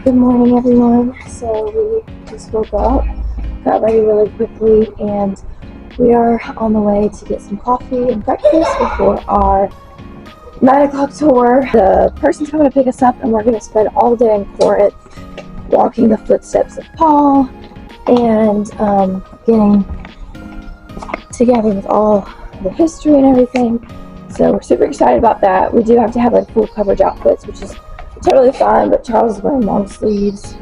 Good morning, everyone. So we just woke up, got ready really quickly, and we are on the way to get some coffee and breakfast before our 9 o'clock tour. The person's coming to pick us up, and we're going to spend all day in Corinth walking the footsteps of Paul and getting together with all the history and everything. So we're super excited about that. We do have to have like full coverage outfits, which is totally fine, but Charles is wearing long sleeves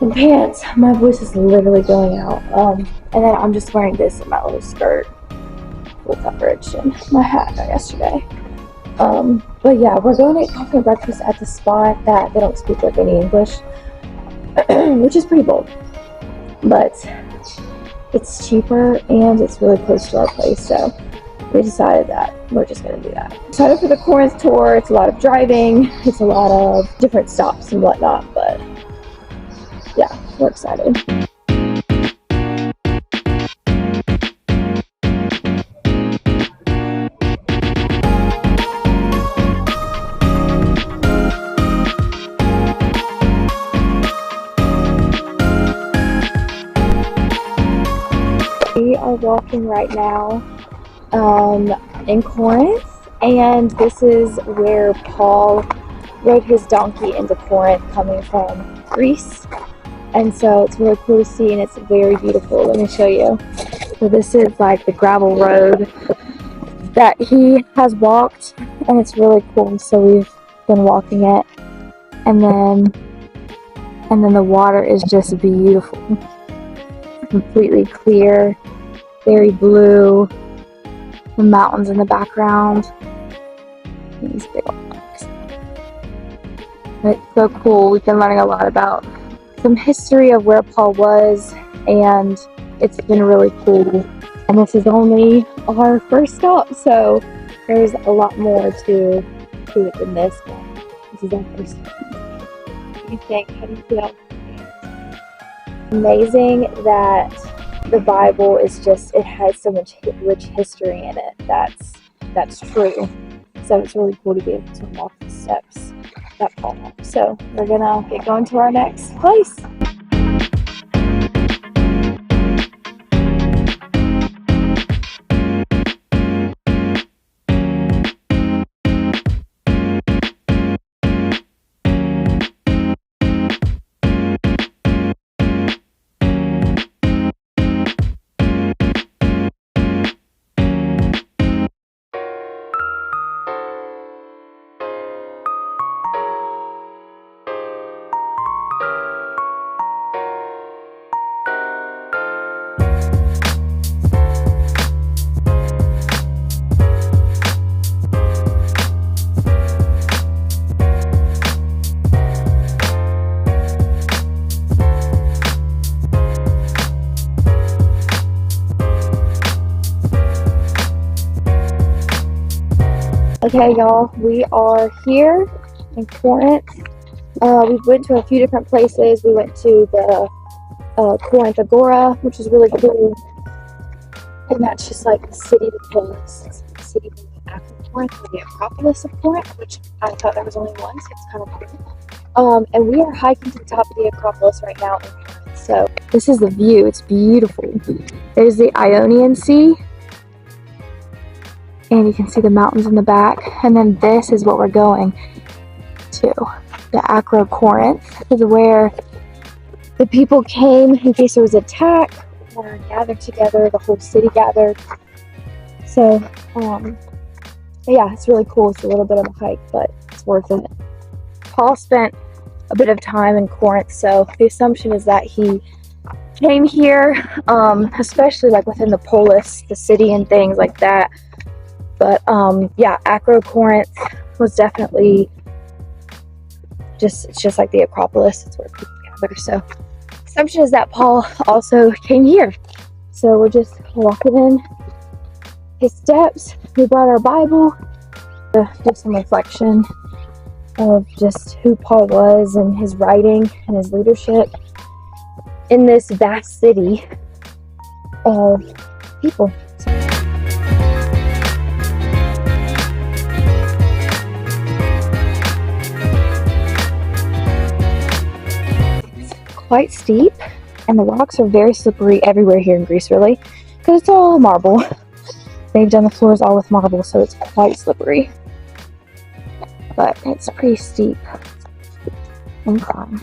and pants. My voice is literally going out. And then I'm just wearing this in my little skirt, full coverage, and my hat I got yesterday. But yeah, we're going to get coffee and breakfast at the spot that they don't speak like any English, which is pretty bold. But it's cheaper and it's really close to our place, so we decided that we're just going to do that. Excited for the Corinth tour. It's a lot of driving. It's a lot of different stops and whatnot, but yeah, we're excited. We are walking right now in Corinth, and this is where Paul rode his donkey into Corinth coming from Greece, and so it's really cool to see, and it's very beautiful. Let me show you. So this is like the gravel road that he has walked, and it's really cool. So we've been walking it, and then the water is just beautiful, completely clear, very blue. The mountains in the background. These big rocks. It's so cool. We've been learning a lot about some history of where Paul was, and it's been really cool. And this is only our first stop, so there's a lot more to it than this, but this is our first stop. What do you think? How do you feel? Amazing that the Bible is just, it has so much rich history in it that's true. So it's really cool to be able to walk the steps that Paul walked. So we're gonna get going to our next place. Okay, y'all, we are here in Corinth. We went to a few different places. We went to the Corinth Agora, which is really cool. And that's just like the city, the city of Corinth, or the Acropolis of Corinth, which I thought there was only one, so it's kind of cool. And we are hiking to the top of the Acropolis right now in Corinth. So this is the view. It's beautiful. There's the Ionian Sea. And you can see the mountains in the back. And then this is what we're going to. The Acro Corinth is where the people came in case there was an attack or gathered together. The whole city gathered. So, yeah, it's really cool. It's a little bit of a hike, but it's worth it. Paul spent a bit of time in Corinth, so the assumption is that he came here, especially like within the polis, the city and things like that. But yeah, Acro Corinth was definitely it's just like the Acropolis. It's where people gather. So assumption is that Paul also came here. So we're just walking in his steps. We brought our Bible to do some reflection of just who Paul was and his writing and his leadership in this vast city of people. quite steep, and the rocks are very slippery everywhere here in Greece, really, because it's all marble. They've done the floors all with marble, so it's quite slippery. But it's pretty steep incline,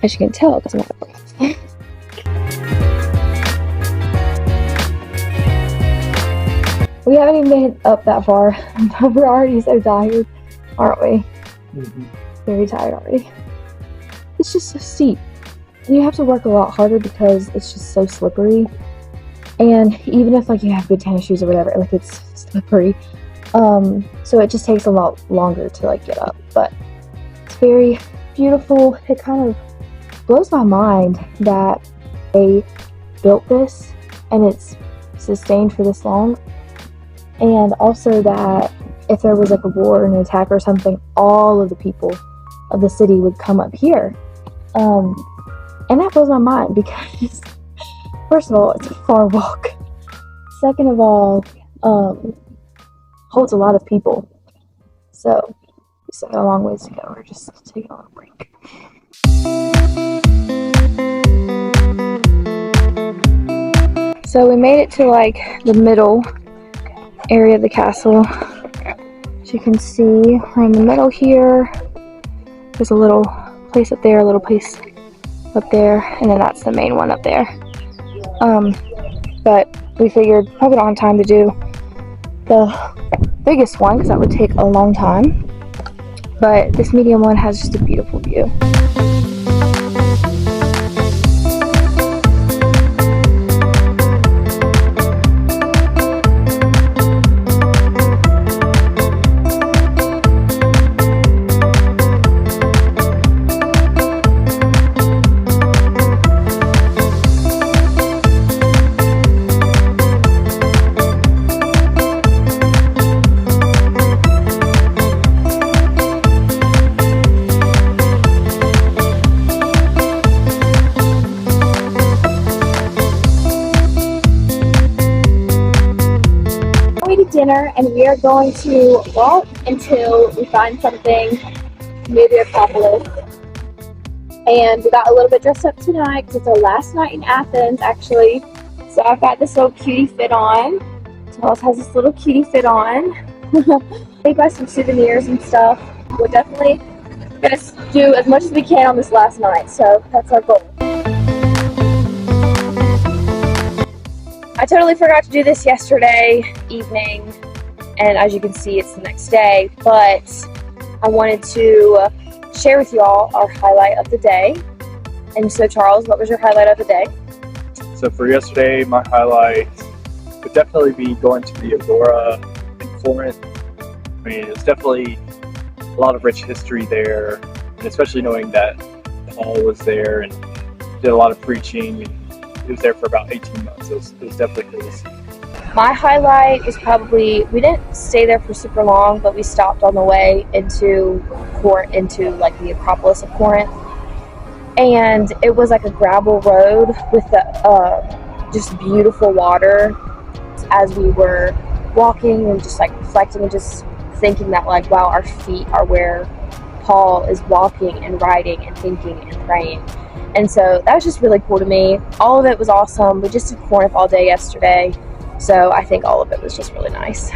as you can tell, because I'm out of breath. We haven't even made it up that far, but we're already so tired, aren't we? Very tired already. It's just so steep. And you have to work a lot harder because it's just so slippery. And even if like you have good tennis shoes or whatever, like it's slippery. So it just takes a lot longer to like get up. But it's very beautiful. It kind of blows my mind that they built this and it's sustained for this long. And also that if there was like a war or an attack or something, all of the people of the city would come up here. And that blows my mind because first of all, it's a far walk. Second of all, holds a lot of people. So we still got a long ways to go. We're just taking a little break. So we made it to like the middle area of the castle. As you can see, we're in the middle here. There's a little place up there, a little place up there, and then that's the main one up there. But we figured probably don't have time to do the biggest one because that would take a long time. But this medium one has just a beautiful view. Dinner, and we are going to walk until we find something near the Acropolis. And we got a little bit dressed up tonight because it's our last night in Athens, actually. So I've got this little cutie fit on. Charles has this little cutie fit on. We buy some souvenirs and stuff. We're definitely gonna do as much as we can on this last night, so that's our goal. I totally forgot to do this yesterday evening, and as you can see, it's the next day, but I wanted to share with you all our highlight of the day. And so, Charles, what was your highlight of the day? So for yesterday, my highlight would definitely be going to the Agora in Corinth. I mean, it's definitely a lot of rich history there, and especially knowing that Paul was there and did a lot of preaching. And he was there for about 18 months. It was definitely cool to see. My highlight was probably, we didn't stay there for super long, but we stopped on the way into like the Acropolis of Corinth. And it was like a gravel road with the just beautiful water as we were walking and just like reflecting and just thinking that like, wow, our feet are where Paul is walking and riding and thinking and praying. And so that was just really cool to me. All of it was awesome. We just did Corinth all day yesterday. So I think all of it was just really nice.